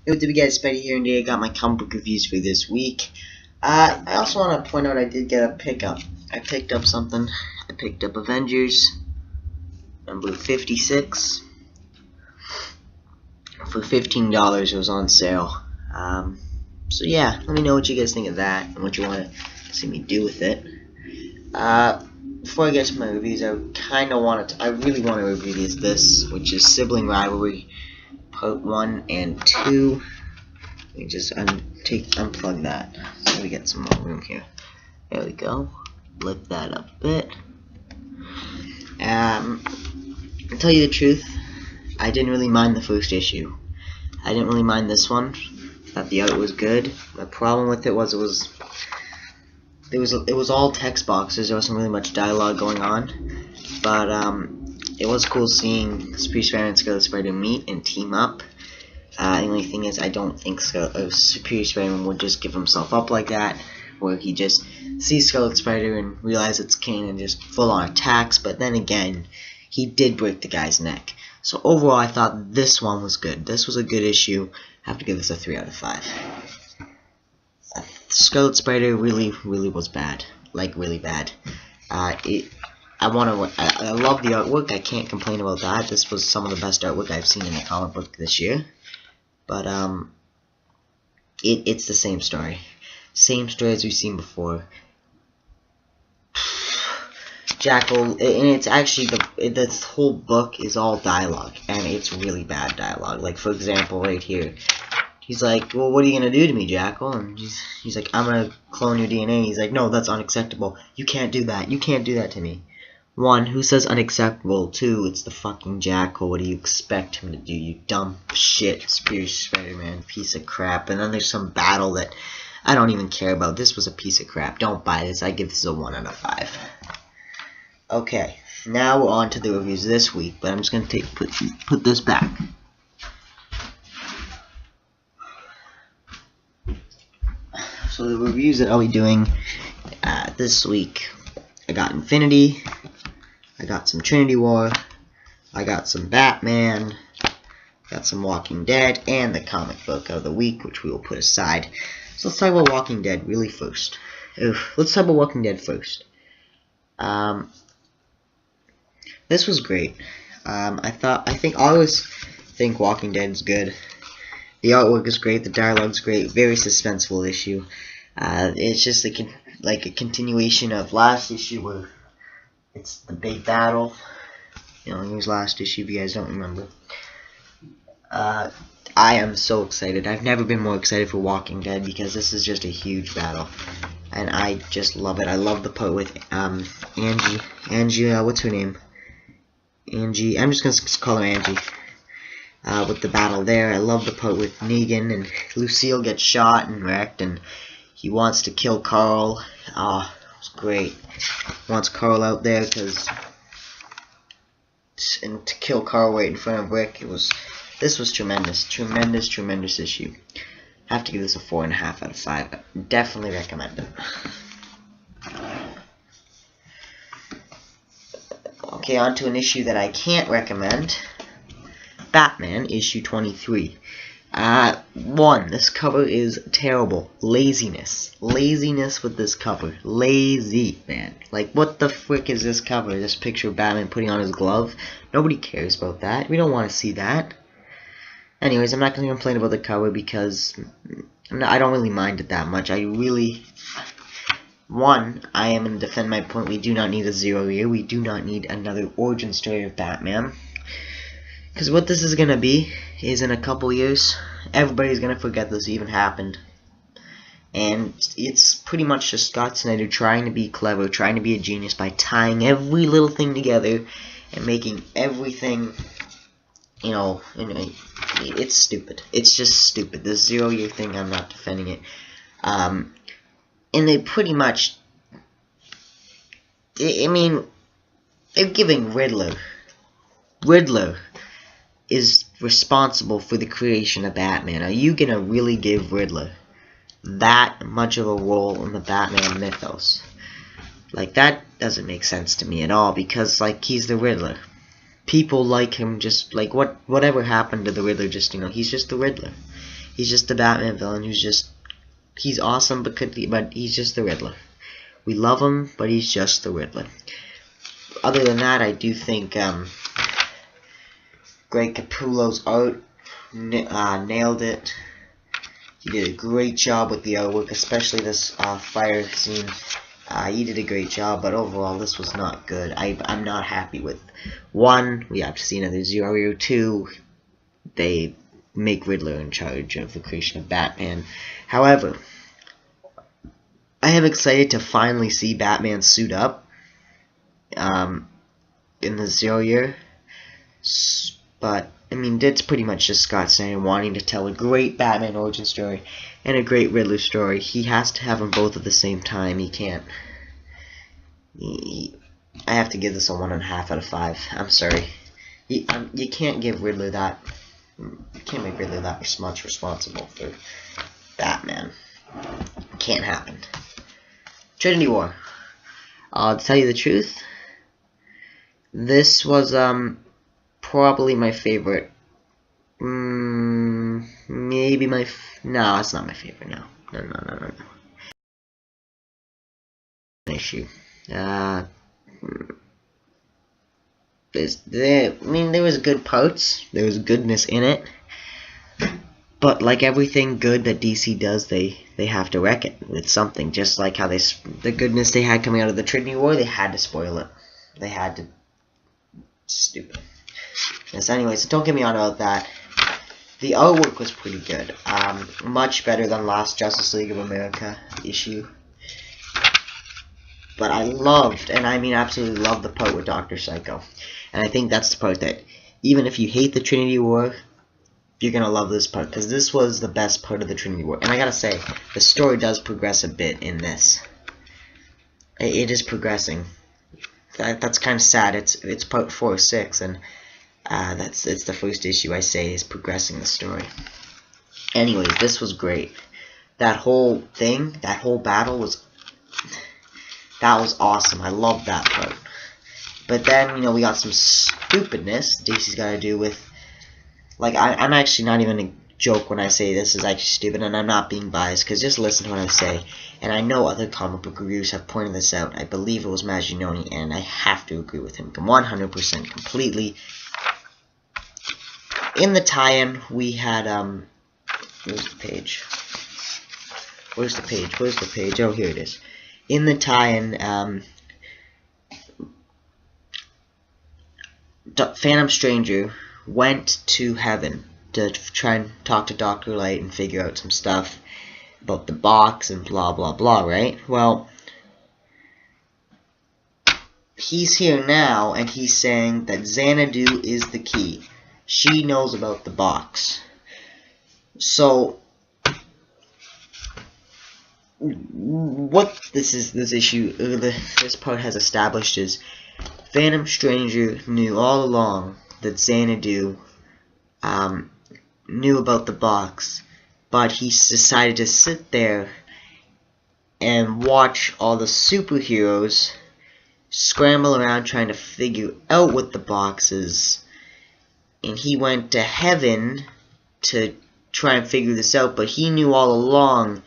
Hey, what's up, you guys? Spidey here, and today I got my comic book reviews for this week. I also want to point out I did get a pickup. I picked up something. I picked up Avengers number 56 for $15. It was on sale. So yeah, let me know what you guys think of that and what you want to see me do with it. Before I get to my reviews, I really want to review this, which is Sibling Rivalry Part 1 and 2. Let me just unplug that so we get some more room here. There we go. Lift that up a bit. To tell you the truth, I didn't really mind the first issue. I didn't really mind this one. Thought the art was good. My problem with it was it was all text boxes. There wasn't really much dialogue going on, but it was cool seeing Superior Spider-Man and Scarlet Spider meet and team up. The only thing is, I don't think Superior Spider-Man would just give himself up like that, where he just sees Scarlet Spider and realizes it's Kane and just full-on attacks. But then again, he did break the guy's neck. So overall, I thought this one was good. This was a good issue. I have to give this a 3 out of 5. Scarlet Spider really was bad, like really bad. I love the artwork. I can't complain about that. This was some of the best artwork I've seen in a comic book this year. But it's the same story as we've seen before. Jackal, and it's actually this whole book is all dialogue, and it's really bad dialogue. Like, for example, right here, he's like, "Well, what are you gonna do to me, Jackal?" And he's like, "I'm gonna clone your DNA." And he's like, "No, that's unacceptable. You can't do that. You can't do that to me." 1, who says unacceptable? 2, it's the fucking Jackal. What do you expect him to do, you dumb shit, Superior Spider-Man, piece of crap. And then there's some battle that I don't even care about. This was a piece of crap. Don't buy this. I give this a 1 out of 5. Okay, now we're on to the reviews this week, but I'm just gonna put this back. So the reviews that I'll be doing this week, I got Infinity, I got some Trinity War, I got some Batman, got some Walking Dead, and the comic book of the week, which we will put aside. So let's talk about Walking Dead really first. Let's talk about Walking Dead first. This was great. I always think Walking Dead is good. The artwork is great, the dialogue's great, very suspenseful issue. It's just like a continuation of last issue where it's the big battle. You know, here's last issue if you guys don't remember. I am so excited. I've never been more excited for Walking Dead because this is just a huge battle. And I just love it. I love the part with Angie, what's her name? Angie, I'm just going to call her Angie. With the battle there. I love the part with Negan and Lucille gets shot and wrecked and he wants to kill Carl. It's great. Wants Carl out there and to kill Carl right in front of Rick. This was tremendous. Tremendous issue. I have to give this a 4.5 out of 5. I definitely recommend it. Okay, on to an issue that I can't recommend. Batman, issue 23. 1, this cover is terrible. Laziness with this cover. Lazy, man. Like, what the frick is this cover? This picture of Batman putting on his glove? Nobody cares about that. We don't want to see that. Anyways, I'm not going to complain about the cover because I don't really mind it that much. I am going to defend my point. We do not need a 0 year. We do not need another origin story of Batman. Because what this is going to be is in a couple years, everybody's going to forget this even happened. And it's pretty much just Scott Snyder trying to be clever, trying to be a genius by tying every little thing together and making everything, you know, it's stupid. It's just stupid. This 0 year thing, I'm not defending it. And they pretty much, I mean, they're giving Riddler is responsible for the creation of Batman. Are you gonna really give Riddler that much of a role in the Batman mythos? Like, that doesn't make sense to me at all, because, like, he's the Riddler. people like him, just like whatever happened to the Riddler, just, you know, he's just the Riddler. He's just the Batman villain he's awesome, but he's just the Riddler. We love him, but he's just the Riddler. Other than that, I do think Greg Capullo's art nailed it. He did a great job with the artwork, especially this fire scene. He did a great job, but overall this was not good. I'm not happy with 1. We have to see another Zero. 2. They make Riddler in charge of the creation of Batman. However, I am excited to finally see Batman suit up in the 0 year. But I mean, it's pretty much just Scott Snyder wanting to tell a great Batman origin story and a great Riddler story. He has to have them both at the same time. He can't. I have to give this a 1.5 out of 5. I'm sorry. You can't give Riddler that. You can't make Riddler that much responsible for Batman. Can't happen. Trinity War. To tell you the truth, this was probably my favorite. Maybe my no, it's not my favorite. No. Issue. There was good parts. There was goodness in it. But like everything good that DC does, they have to wreck it with something. Just like how the goodness they had coming out of the Trinity War, they had to spoil it. They had to. Stupid. Yes. Anyway, so don't get me on about that. The artwork was pretty good. Much better than last Justice League of America issue. But I loved, and I mean absolutely loved, the part with Dr. Psycho. And I think that's the part that, even if you hate the Trinity War, you're going to love this part. Because this was the best part of the Trinity War. And I gotta say, the story does progress a bit in this. It is progressing. That's kind of sad. It's part 4 or 6, and it's the first issue I say is progressing the story. Anyways, this was great. That whole thing, that whole battle was awesome. I loved that part. But then, we got some stupidness DC's got to do with, like, I'm actually not even a joke when I say this is actually stupid, and I'm not being biased, because just listen to what I say. And I know other comic book reviewers have pointed this out. I believe it was Maggianoni, and I have to agree with him 100% completely. In the tie-in, we had, where's the page? Where's the page? Oh, here it is. In the tie-in, Phantom Stranger went to heaven to try and talk to Dr. Light and figure out some stuff about the box and blah blah blah, right? Well, he's here now, and he's saying that Xanadu is the key. She knows about the box. So what this part has established is Phantom Stranger knew all along that Xanadu knew about the box, but he decided to sit there and watch all the superheroes scramble around trying to figure out what the box is, and he went to heaven to try and figure this out, but he knew all along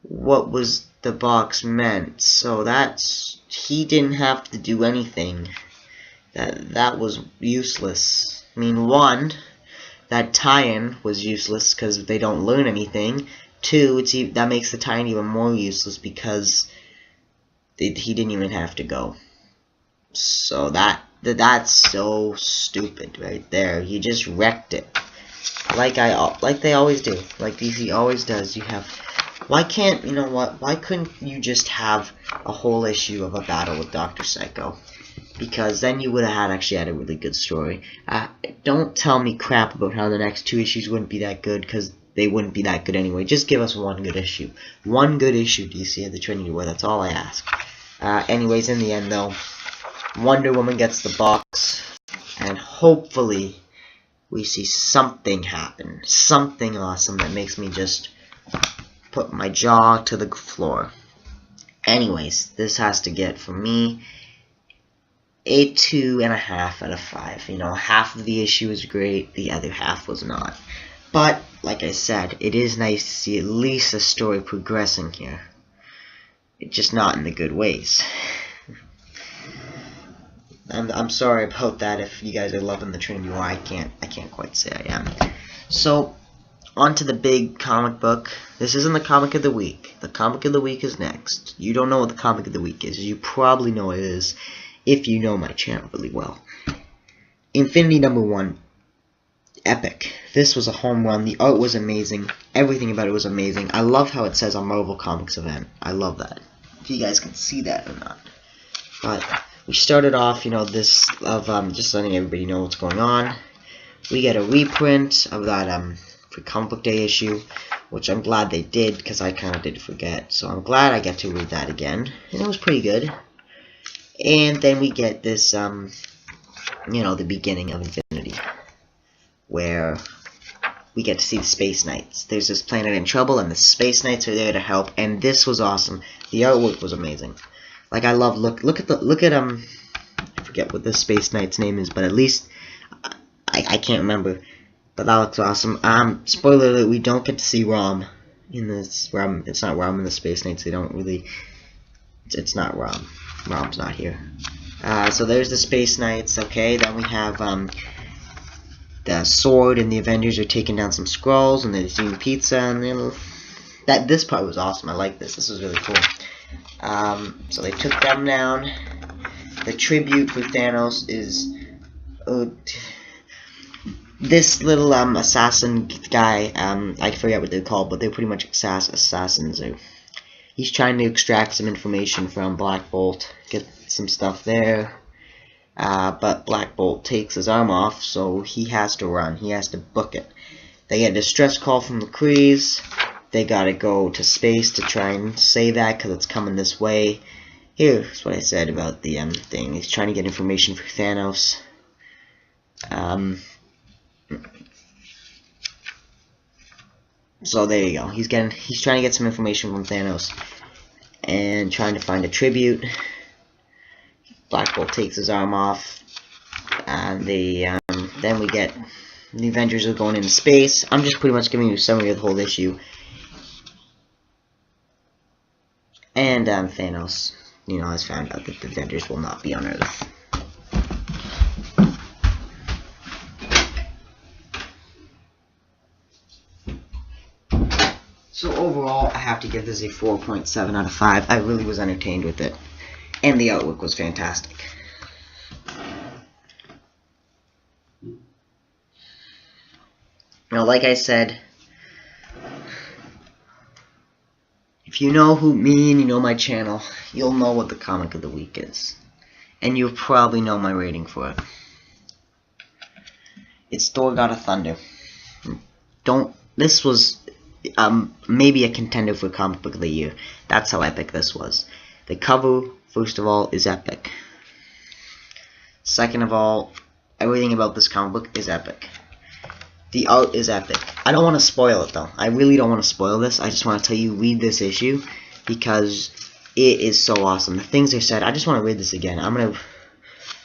what was the box meant, so he didn't have to do anything. That was useless. I mean, 1, that tie-in was useless because they don't learn anything. 2, that makes the tie-in even more useless because he didn't even have to go. So that's so stupid right there. You just wrecked it, like they always do, like DC always does. Why couldn't you just have a whole issue of a battle with Dr. Psycho? Because then you would have actually had a really good story. Don't tell me crap about how the next 2 issues wouldn't be that good, because they wouldn't be that good anyway. Just give us one good issue. One good issue, DC, of the Trinity War. That's all I ask. Anyways, in the end, though, Wonder Woman gets the box, and hopefully we see something happen. Something awesome that makes me just put my jaw to the floor. Anyways, this has to get, for me, a 2.5 out of 5. Half of the issue was great, the other half was not. But, like I said, it is nice to see at least the story progressing here. It's just not in the good ways. I'm sorry about that if you guys are loving the Trinity War. I can't quite say I am. So, on to the big comic book. This isn't the comic of the week. The comic of the week is next. You don't know what the comic of the week is. You probably know what it is if you know my channel really well. Infinity #1. Epic. This was a home run. The art was amazing. Everything about it was amazing. I love how it says a Marvel Comics event. I love that. If you guys can see that or not. But we started off, this of just letting everybody know what's going on. We get a reprint of that for Comic Book Day issue, which I'm glad they did because I kind of did forget. So I'm glad I get to read that again, and it was pretty good. And then we get this, the beginning of Infinity, where we get to see the Space Knights. There's this planet in trouble, and the Space Knights are there to help. And this was awesome. The artwork was amazing. Like I love look at I forget what the Space Knight's name is, but at least I can't remember. But that looks awesome. Spoiler alert: we don't get to see Rom in this. It's not Rom in the Space Knights. They don't really. It's not Rom. Rom's not here. So there's the Space Knights. Okay, then we have the Sword and the Avengers are taking down some Skrulls, and they're eating pizza, and this part was awesome. I like this. This was really cool. So they took them down. The tribute for Thanos is this little assassin guy. I forget what they're called, but they're pretty much assassins. He's trying to extract some information from Black Bolt, get some stuff there. But Black Bolt takes his arm off, so he has to run. He has to book it. They get a distress call from the Krees. They gotta go to space to try and save that because it's coming this way. Here's what I said about the thing. He's trying to get information for Thanos. So there you go. He's trying to get some information from Thanos and trying to find a tribute. Black Bolt takes his arm off, and then we get the Avengers are going into space. I'm just pretty much giving you a summary of the whole issue. And Thanos, has found out that the Avengers will not be on Earth. So overall, I have to give this a 4.7 out of 5. I really was entertained with it. And the artwork was fantastic. Now, like I said, if you know me and you know my channel, you'll know what the comic of the week is. And you'll probably know my rating for it. It's Thor: God of Thunder. This was maybe a contender for comic book of the year. That's how epic this was. The cover, first of all, is epic. Second of all, everything about this comic book is epic. The art is epic. I don't want to spoil it though. I really don't want to spoil this. I just want to tell you, read this issue because it is so awesome. The things they said, I just want to read this again.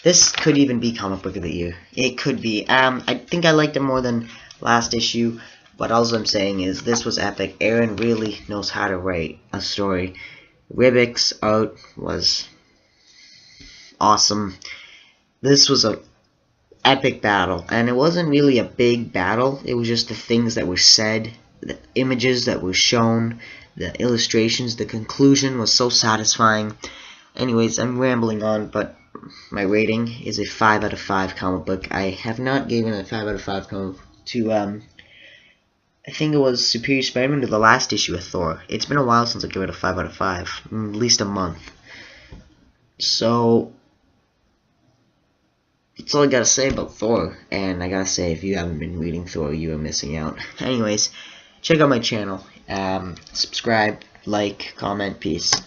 This could even be comic book of the year. It could be. I think I liked it more than last issue, but all I'm saying is this was epic. Aaron really knows how to write a story. Ribbick's art was awesome. This was a epic battle, and it wasn't really a big battle. It was just the things that were said, the images that were shown, the illustrations. The conclusion was so satisfying. Anyways, I'm rambling on, but my rating is a 5 out of 5 comic book. I have not given a 5 out of 5 comic to I think it was Superior Spider-Man to the last issue of Thor. It's been a while since I gave it a 5 out of 5, at least a month. So that's all I gotta say about Thor, and I gotta say, if you haven't been reading Thor, you are missing out. Anyways, check out my channel, subscribe, like, comment, peace.